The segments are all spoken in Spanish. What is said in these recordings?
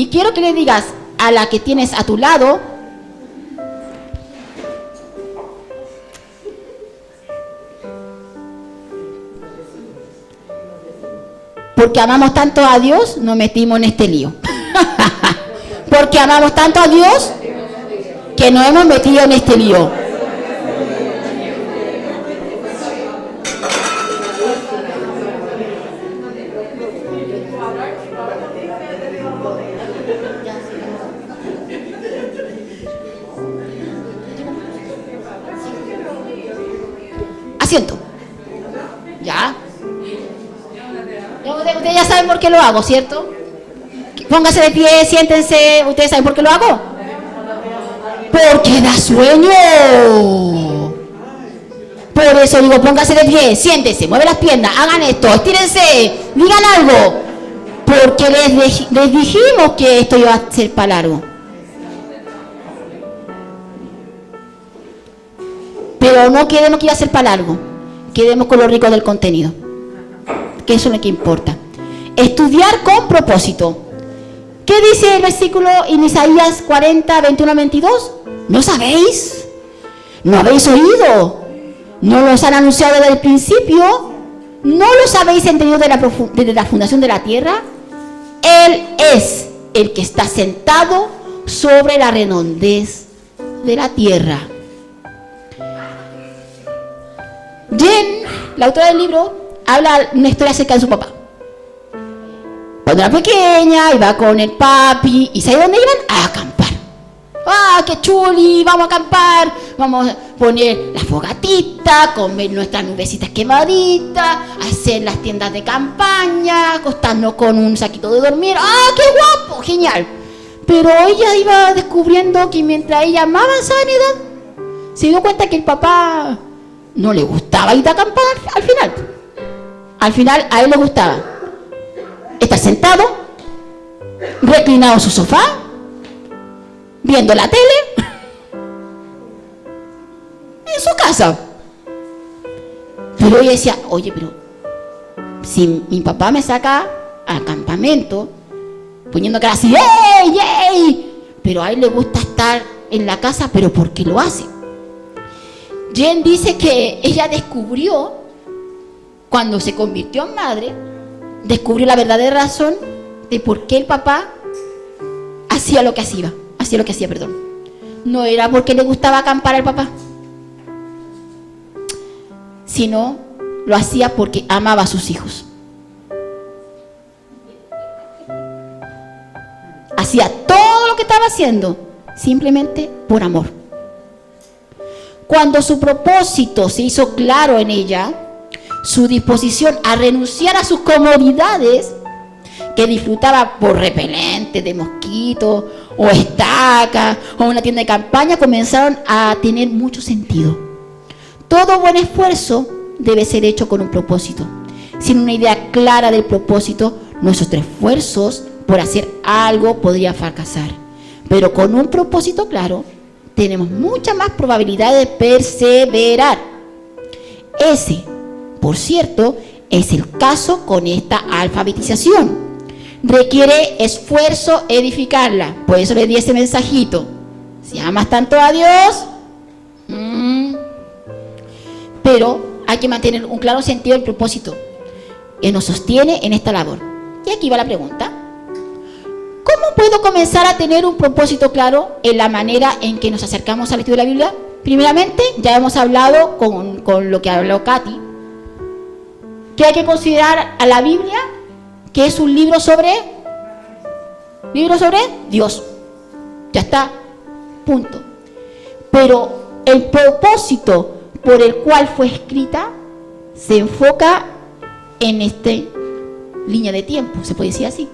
Y quiero que le digas a la que tienes a tu lado: porque amamos tanto a Dios, nos metimos en este lío. Porque amamos tanto a Dios que nos hemos metido en este lío. Asiento. Ya. Ustedes ya saben por qué lo hago, ¿cierto? Póngase de pie, siéntense. ¿Ustedes saben por qué lo hago? Porque da sueño. Por eso digo, póngase de pie, siéntense, mueve las piernas, hagan esto, estírense, digan algo. Porque les dijimos que esto iba a ser para largo. Pero no queremos que iba a ser para largo. Quedemos con lo rico del contenido, que eso es lo que importa. Estudiar con propósito. ¿Qué dice el versículo en Isaías 40, 21 a 22? ¿No sabéis? ¿No habéis oído? ¿No los han anunciado desde el principio? ¿No los habéis entendido desde la fundación de la tierra? Él es el que está sentado sobre la redondez de la tierra. Jen, la autora del libro, habla una historia acerca de su papá. Cuando era pequeña, iba con el papi, ¿y ¿sabe dónde iban? A acampar. ¡Ah, qué chuli! Vamos a acampar, vamos a poner la fogatita, comer nuestras nubecitas quemaditas, hacer las tiendas de campaña, acostarnos con un saquito de dormir. ¡Ah, qué guapo! ¡Genial! Pero ella iba descubriendo que mientras ella más avanzaba en edad, se dio cuenta que el papá no le gustaba ir a acampar al final. Al final a él le gustaba estar sentado, reclinado en su sofá, viendo la tele, en su casa. Pero ella decía, oye, pero si mi papá me saca al campamento, poniendo cara así, ¡ey, ey! Pero a él le gusta estar en la casa, pero ¿por qué lo hace? Jen dice que ella descubrió, cuando se convirtió en madre, descubrió la verdadera razón de por qué el papá hacía lo que hacía. No era porque le gustaba acampar al papá, sino lo hacía porque amaba a sus hijos. Hacía todo lo que estaba haciendo simplemente por amor. Cuando su propósito se hizo claro en ella, su disposición a renunciar a sus comodidades que disfrutaba por repelente de mosquitos o estacas o una tienda de campaña comenzaron a tener mucho sentido. Todo buen esfuerzo debe ser hecho con un propósito. Sin una idea clara del propósito, nuestros esfuerzos por hacer algo podrían fracasar. Pero con un propósito claro, tenemos mucha más probabilidad de perseverar. Ese, por cierto, es el caso con esta alfabetización. Requiere esfuerzo edificarla. Por eso le di ese mensajito. Si amas tanto a Dios, pero hay que mantener un claro sentido del propósito que nos sostiene en esta labor. Y aquí va la pregunta. ¿Cómo puedo comenzar a tener un propósito claro en la manera en que nos acercamos al estudio de la Biblia? Primeramente, ya hemos hablado con lo que habló Katy, que hay que considerar a la Biblia que es un libro sobre Dios. Ya está, punto. Pero el propósito por el cual fue escrita se enfoca en esta línea de tiempo, se puede decir así,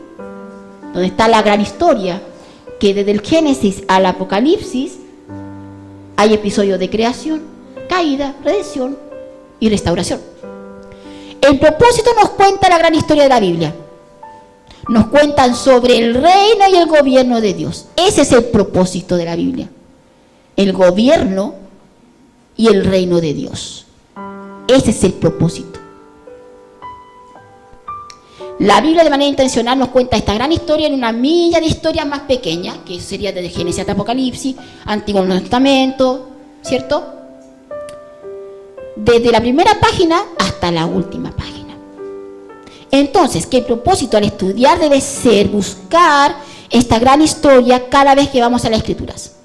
donde está la gran historia, que desde el Génesis al Apocalipsis hay episodios de creación, caída, redención y restauración. El propósito nos cuenta la gran historia de la Biblia. Nos cuentan sobre el reino y el gobierno de Dios. Ese es el propósito de la Biblia. El gobierno y el reino de Dios. Ese es el propósito. La Biblia de manera intencional nos cuenta esta gran historia en una milla de historias más pequeñas, que sería desde Génesis hasta Apocalipsis, Antiguo Testamento, ¿cierto? Desde la primera página hasta la última página. Entonces, que el propósito al estudiar debe ser buscar esta gran historia cada vez que vamos a las Escrituras.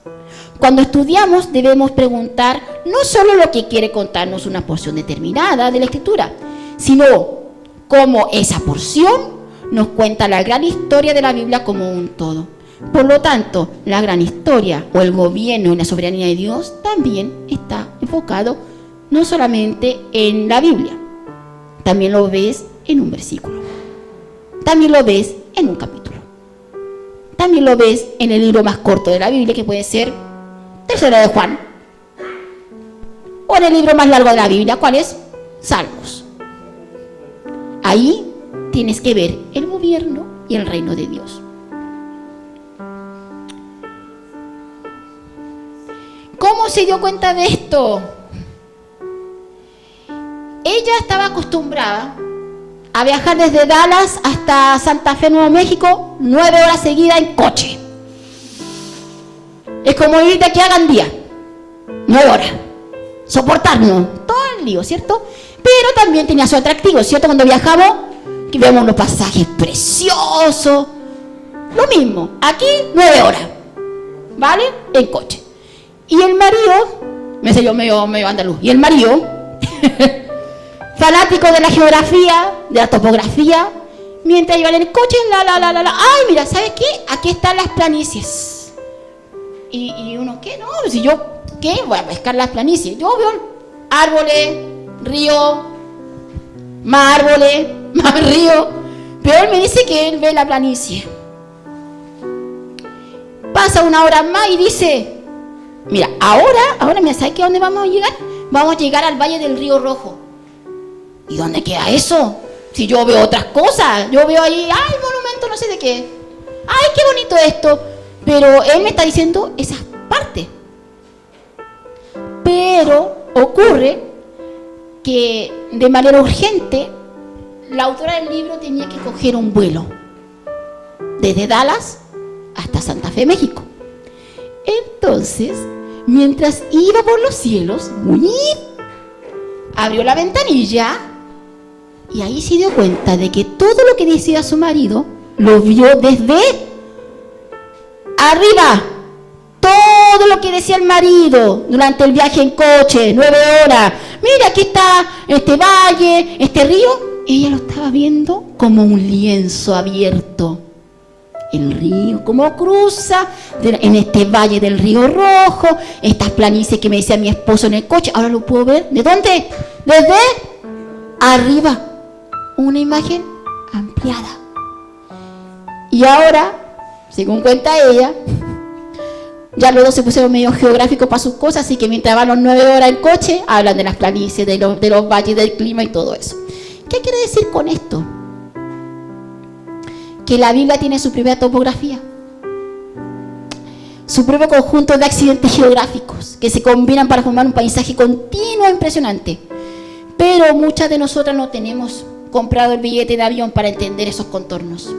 Cuando estudiamos debemos preguntar no solo lo que quiere contarnos una porción determinada de la Escritura, sino cómo esa porción nos cuenta la gran historia de la Biblia como un todo. Por lo tanto, la gran historia o el gobierno y la soberanía de Dios también está enfocado no solamente en la Biblia, también lo ves en un versículo, también lo ves en un capítulo, también lo ves en el libro más corto de la Biblia, que puede ser Tercera de Juan, o en el libro más largo de la Biblia, ¿cuál es? Salmos. Ahí tienes que ver el gobierno y el reino de Dios. ¿Cómo se dio cuenta de esto? Ella estaba acostumbrada a viajar desde Dallas hasta Santa Fe, Nuevo México, 9 horas seguidas en coche. Es como ir de aquí a Gandía, 9 horas. Soportarnos todo el lío, ¿cierto? Pero también tenía su atractivo, ¿cierto? Cuando viajamos, que vemos unos pasajes preciosos. Lo mismo, aquí 9 horas, ¿vale? En coche. Y el marido, me sé yo medio andaluz, y el marido, fanático de la geografía, de la topografía, mientras iban en el coche, ay, mira, ¿sabes qué? Aquí están las planicies. Y uno, ¿qué? No, si yo, ¿qué? Voy a pescar las planicies. Yo veo árboles, río, más árboles, más río. Pero él me dice que él ve la planicie. Pasa una hora más y dice, mira, ahora, mira, ¿sabes qué? ¿A dónde vamos a llegar? Vamos a llegar al Valle del Río Rojo. ¿Y dónde queda eso? Si yo veo otras cosas, yo veo ahí, ay, monumento no sé de qué. Ay, qué bonito esto. Pero él me está diciendo esas partes. Pero ocurre que de manera urgente la autora del libro tenía que coger un vuelo desde Dallas hasta Santa Fe, México. Entonces, mientras iba por los cielos, abrió la ventanilla y ahí se dio cuenta de que todo lo que decía su marido lo vio desde arriba. Todo lo que decía el marido durante el viaje en coche, 9 horas. Mira, aquí está este valle, este río. Ella lo estaba viendo como un lienzo abierto. El río, cómo cruza en este valle del Río Rojo, estas planicies que me decía mi esposo en el coche. Ahora lo puedo ver. ¿De dónde? Desde arriba. Una imagen ampliada. Y ahora, según cuenta ella, ya los dos se pusieron medio geográficos para sus cosas, así que mientras van los 9 horas en coche, hablan de las planicies, de los valles, del clima y todo eso. ¿Qué quiere decir con esto? Que la Biblia tiene su propia topografía, su propio conjunto de accidentes geográficos que se combinan para formar un paisaje continuo e impresionante. Pero muchas de nosotras no tenemos comprado el billete de avión para entender esos contornos.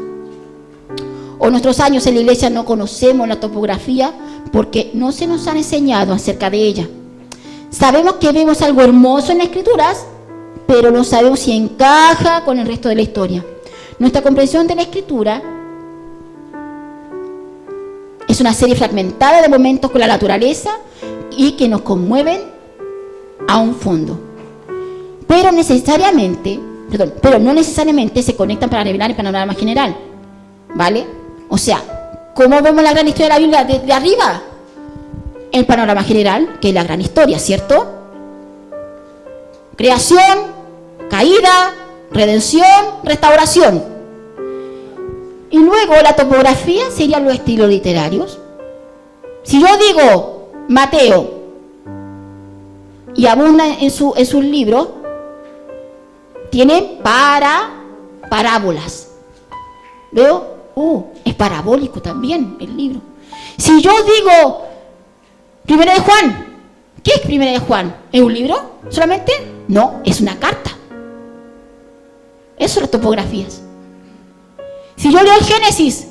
O nuestros años en la iglesia no conocemos la topografía porque no se nos han enseñado acerca de ella. Sabemos que vemos algo hermoso en las Escrituras, pero no sabemos si encaja con el resto de la historia. Nuestra comprensión de la Escritura es una serie fragmentada de momentos con la naturaleza y que nos conmueven a un fondo. Pero no necesariamente se conectan para revelar el panorama general, ¿vale? O sea, ¿cómo vemos la gran historia de la Biblia desde arriba? El panorama general, que es la gran historia, ¿cierto? Creación, caída, redención, restauración. Y luego la topografía serían los estilos literarios. Si yo digo Mateo y abunda en sus libros, tiene parábolas. ¿Veo? Es parabólico también el libro. Si yo digo Primera de Juan, ¿qué es Primera de Juan? ¿Es un libro solamente? No, es una carta. Eso son las topografías. Si yo leo el Génesis,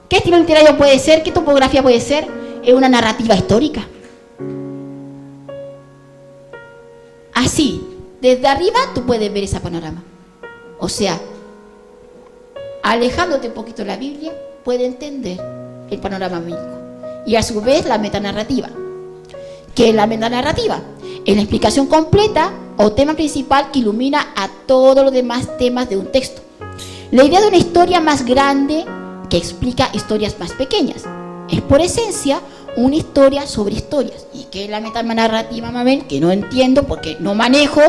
¿qué estilo literario puede ser? ¿Qué topografía puede ser? Es una narrativa histórica. Así, desde arriba tú puedes ver ese panorama. O sea, alejándote un poquito de la Biblia, puedes entender el panorama bíblico. Y a su vez la metanarrativa. ¿Qué es la metanarrativa? Es la explicación completa o tema principal que ilumina a todos los demás temas de un texto. La idea de una historia más grande que explica historias más pequeñas. Es por esencia una historia sobre historias. ¿Y qué es la metanarrativa, Mabel? Que no entiendo porque no manejo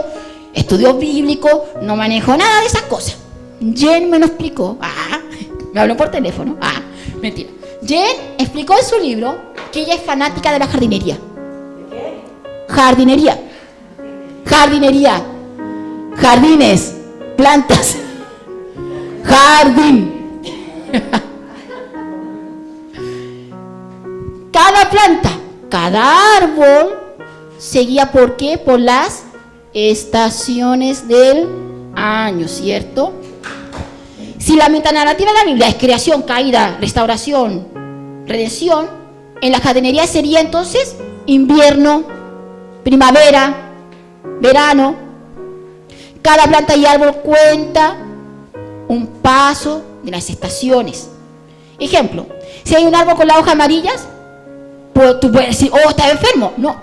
estudios bíblicos, no manejo nada de esas cosas. Jen me lo explicó. Me habló por teléfono. Mentira. Jen explicó en su libro que ella es fanática de la jardinería. Jardinería. Jardines. Plantas. Jardín. Cada planta, cada árbol seguía, ¿por qué? Por las estaciones del año, ¿cierto? Si la metanarrativa de la Biblia es creación, caída, restauración, redención, en la jardinería sería entonces invierno, primavera, verano. Cada planta y árbol cuenta un paso de las estaciones. Ejemplo, si hay un árbol con las hojas amarillas, pues tú puedes decir, está enfermo. No.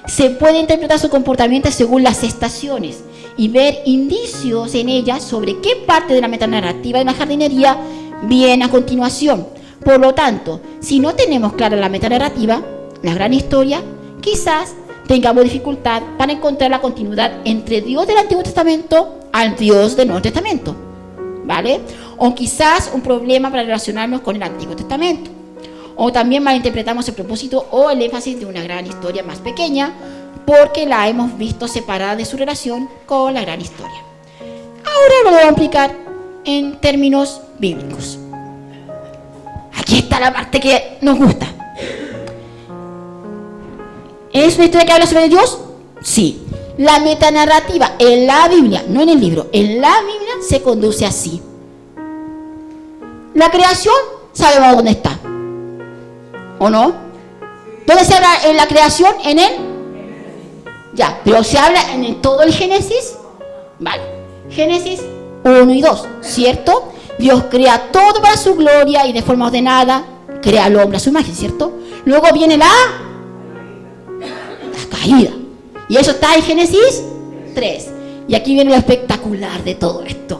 Se puede interpretar su comportamiento según las estaciones y ver indicios en ellas sobre qué parte de la metanarrativa de la jardinería viene a continuación. Por lo tanto, si no tenemos clara la metanarrativa, la gran historia, quizás tengamos dificultad para encontrar la continuidad entre Dios del Antiguo Testamento al Dios del Nuevo Testamento, ¿vale? O quizás un problema para relacionarnos con el Antiguo Testamento. O también malinterpretamos el propósito o el énfasis de una gran historia más pequeña porque la hemos visto separada de su relación con la gran historia. Ahora lo voy a explicar en términos bíblicos. Aquí está la parte que nos gusta. ¿Es una historia que habla sobre Dios? Sí. La metanarrativa en la Biblia, no en el libro, en la Biblia se conduce así. La creación, sabemos dónde está. ¿O no? ¿Dónde se habla en la creación? En él. Ya, pero se habla en todo el Génesis. Vale. Génesis 1 y 2, ¿cierto? Dios crea todo para su gloria y de forma ordenada crea al hombre a su imagen, ¿cierto? Luego viene la caída. Y eso está en Génesis 3. Y aquí viene lo espectacular de todo esto.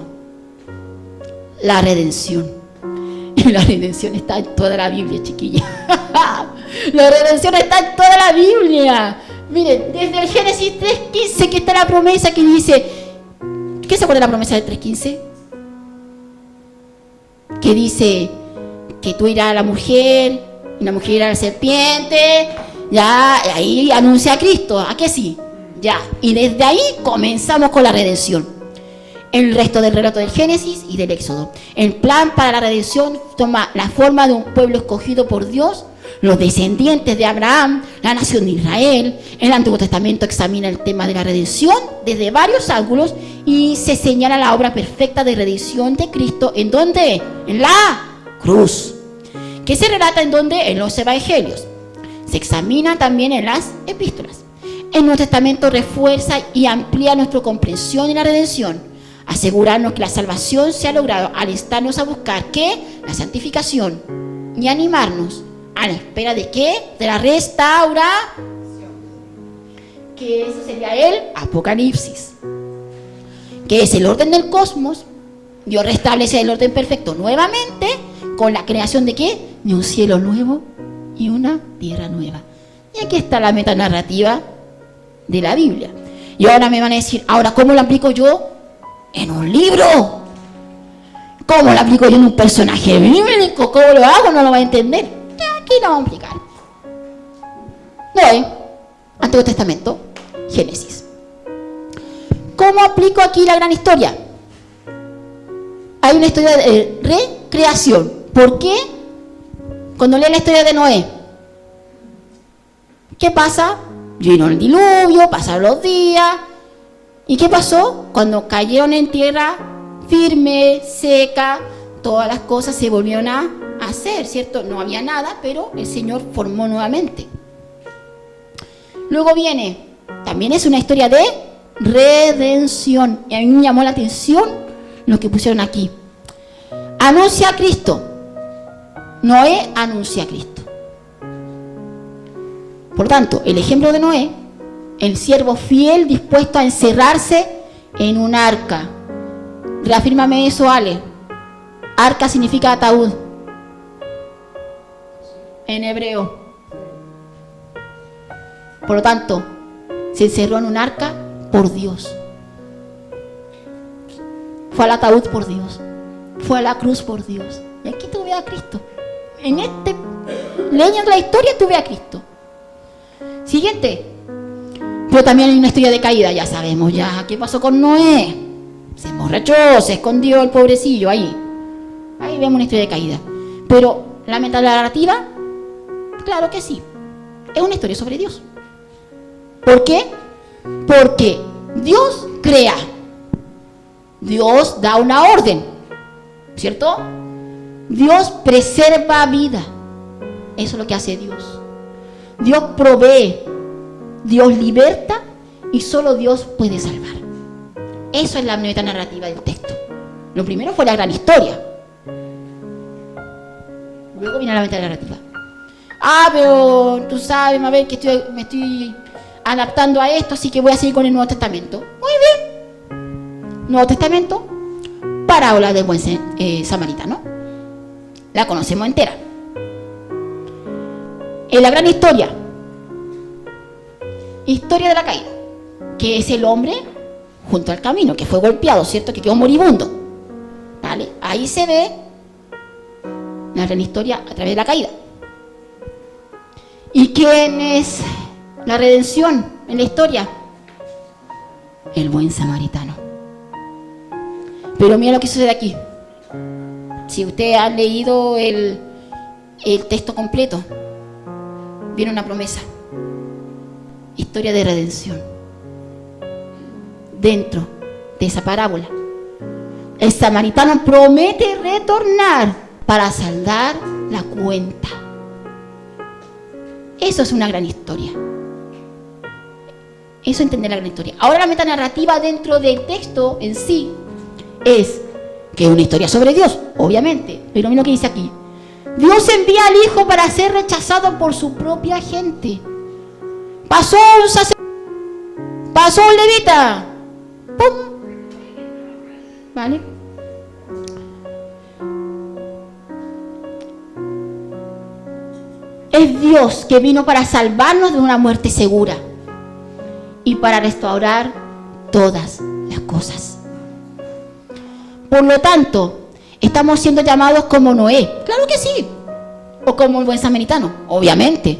La redención. Y la redención está en toda la Biblia, chiquilla. La redención está en toda la Biblia. Miren, desde el Génesis 3:15 que está la promesa que dice, ¿qué se acuerda de la promesa de 3:15? Que dice que tú irás a la mujer y la mujer irá a la serpiente. Ya, ahí anuncia a Cristo, ¿a qué sí? Ya, y desde ahí comenzamos con la redención. El resto del relato del Génesis y del Éxodo. El plan para la redención toma la forma de un pueblo escogido por Dios, los descendientes de Abraham, la nación de Israel. El Antiguo Testamento examina el tema de la redención desde varios ángulos y se señala la obra perfecta de redención de Cristo. ¿En dónde? En la cruz. ¿Qué se relata en dónde? En los evangelios. Se examina también en las epístolas. El Nuevo Testamento refuerza y amplía nuestra comprensión de la redención. Asegurarnos que la salvación se ha logrado al estarnos a buscar ¿qué? La santificación y animarnos a la espera de ¿qué? De la restauración. Que eso sería el Apocalipsis, que es el orden del cosmos. Dios restablece el orden perfecto nuevamente con la creación de ¿qué? De un cielo nuevo y una tierra nueva. Y aquí está la metanarrativa de la Biblia. Y ahora me van a decir, ahora ¿cómo lo aplico yo en un libro? ¿Cómo lo aplico yo en un personaje bíblico? ¿Cómo lo hago? No lo va a entender. Aquí lo vamos a explicar. Noé, Antiguo Testamento, Génesis. ¿Cómo aplico aquí la gran historia? Hay una historia de recreación. ¿Por qué? Cuando leen la historia de Noé, ¿qué pasa? Vino el diluvio, pasaron los días. ¿Y qué pasó? Cuando cayeron en tierra firme, seca, todas las cosas se volvieron a hacer, ¿cierto? No había nada, pero el Señor formó nuevamente. Luego viene, también es una historia de redención. Y a mí me llamó la atención lo que pusieron aquí. Anuncia a Cristo. Noé anuncia a Cristo. Por tanto, el ejemplo de Noé, el siervo fiel dispuesto a encerrarse en un arca. Reafírmame eso, Ale. Arca significa ataúd en hebreo. Por lo tanto, se encerró en un arca por Dios. Fue al ataúd por Dios. Fue a la cruz por Dios. Y aquí tuve a Cristo. En este leyendo la historia tuve a Cristo. Siguiente. Pero también hay una historia de caída, ya sabemos ya qué pasó con Noé. Se emborrachó, se escondió el pobrecillo ahí. Ahí vemos una historia de caída. Pero la narrativa, claro que sí. Es una historia sobre Dios. ¿Por qué? Porque Dios crea. Dios da una orden, ¿cierto? Dios preserva vida. Eso es lo que hace Dios. Dios provee. Dios liberta y solo Dios puede salvar. Eso es la metanarrativa del texto. Lo primero fue la gran historia. Luego viene la metanarrativa. Pero tú sabes, Mabel, que me estoy adaptando a esto, así que voy a seguir con el Nuevo Testamento. Muy bien. Nuevo Testamento, parábola del buen samaritano. La conocemos entera. En la gran historia de la caída, que es el hombre junto al camino, que fue golpeado, ¿cierto? Que quedó moribundo. ¿Vale? Ahí se ve la gran historia a través de la caída. ¿Y quién es la redención en la historia? El buen samaritano. Pero mira lo que sucede aquí. Si usted ha leído el texto completo, viene una promesa. Historia de redención. Dentro de esa parábola, el samaritano promete retornar para saldar la cuenta. Eso es una gran historia. Eso es entender la gran historia. Ahora la metanarrativa dentro del texto en sí es que es una historia sobre Dios, obviamente. Pero mira lo que dice aquí. Dios envía al Hijo para ser rechazado por su propia gente. Pasó un sacerdote, pasó un levita, ¡pum! ¿Vale? Es Dios que vino para salvarnos de una muerte segura y para restaurar todas las cosas. Por lo tanto, estamos siendo llamados como Noé, claro que sí, o como el buen samaritano, obviamente.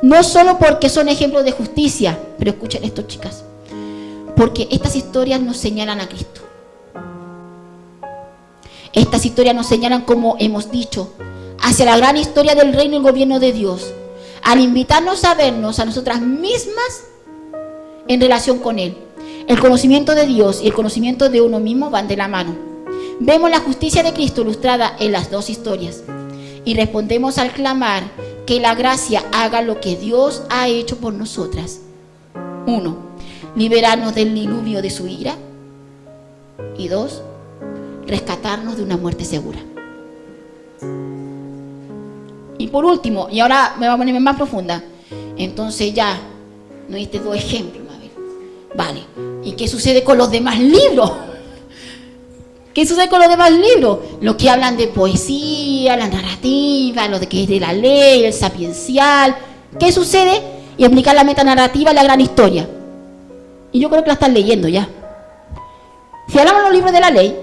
No solo porque son ejemplos de justicia, pero escuchen esto, chicas, porque estas historias nos señalan a Cristo. Estas historias nos señalan, como hemos dicho, hacia la gran historia del reino y el gobierno de Dios, al invitarnos a vernos a nosotras mismas en relación con Él. El conocimiento de Dios y el conocimiento de uno mismo van de la mano. Vemos la justicia de Cristo ilustrada en las dos historias y respondemos al clamar que la gracia haga lo que Dios ha hecho por nosotras. 1. Liberarnos del diluvio de su ira. Y 2. Rescatarnos de una muerte segura. Y por último, y ahora me voy a ponerme más profunda. Entonces ya, nos diste 2 ejemplos, Mabel. Vale. ¿Y qué sucede con los demás libros? ¿Qué sucede con los demás libros? Los que hablan de poesía, la narrativa, lo de que es de la ley, el sapiencial. ¿Qué sucede? Y aplicar la metanarrativa a la gran historia. Y yo creo que la están leyendo ya. Si hablamos de los libros de la ley,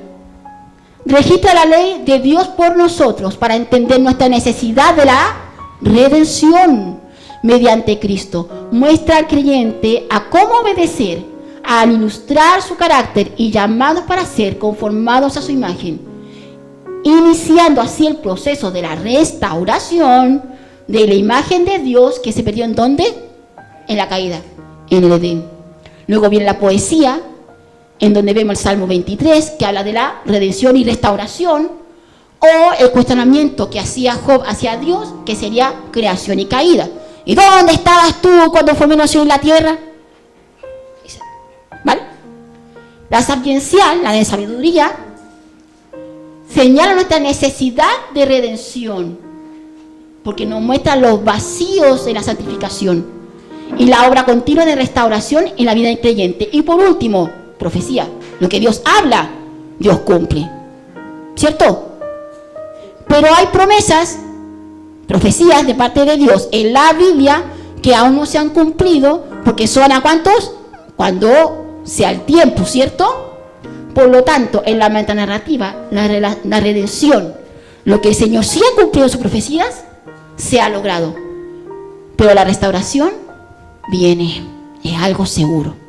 registra la ley de Dios por nosotros para entender nuestra necesidad de la redención mediante Cristo. Muestra al creyente a cómo obedecer, al ilustrar su carácter y llamados para ser conformados a su imagen, iniciando así el proceso de la restauración de la imagen de Dios que se perdió ¿en dónde? En la caída, en el Edén. Luego viene la poesía, en donde vemos el Salmo 23, que habla de la redención y restauración, o el cuestionamiento que hacía Job hacia Dios, que sería creación y caída. ¿Y dónde estabas tú cuando formé nación en la tierra? ¿Vale? La sapiencial, la de sabiduría, señala nuestra necesidad de redención, porque nos muestra los vacíos de la santificación y la obra continua de restauración en la vida del creyente. Y por último, profecía. Lo que Dios habla, Dios cumple. ¿Cierto? Pero hay promesas, profecías de parte de Dios en la Biblia que aún no se han cumplido, porque son ¿a cuántos? Cuando sea el tiempo, ¿cierto? Por lo tanto, en la metanarrativa, la redención, lo que el Señor sí ha cumplido en sus profecías, se ha logrado. Pero la restauración viene, es algo seguro.